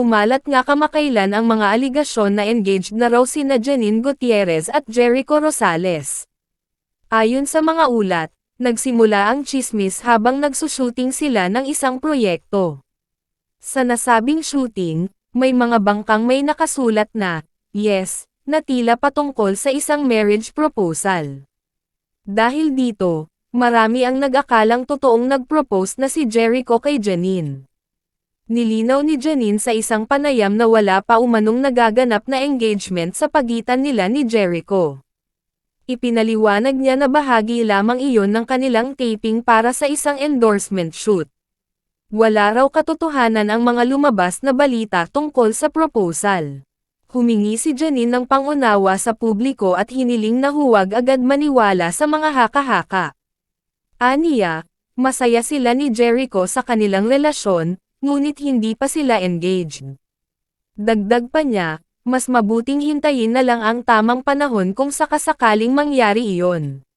Kumalat nga kamakailan ang mga aligasyon na engaged na raw sina Janine Gutierrez at Jericho Rosales. Ayon sa mga ulat, nagsimula ang tsismis habang nagsushooting sila ng isang proyekto. Sa nasabing shooting, may mga bangkang may nakasulat na, "Yes," na tila patungkol sa isang marriage proposal. Dahil dito, marami ang nag-akalang totoong nag-propose na si Jericho kay Janine. Nilinaw ni Janine sa isang panayam na wala pa umanong nagaganap na engagement sa pagitan nila ni Jericho. Ipinaliwanag niya na bahagi lamang iyon ng kanilang taping para sa isang endorsement shoot. Wala raw katotohanan ang mga lumabas na balita tungkol sa proposal. Humingi si Janine ng pangunawa sa publiko at hiniling na huwag agad maniwala sa mga haka-haka. Aniya, masaya sila ni Jericho sa kanilang relasyon, ngunit hindi pa sila engaged. Dagdag pa niya, mas mabuting hintayin na lang ang tamang panahon kung sakasakaling mangyari iyon.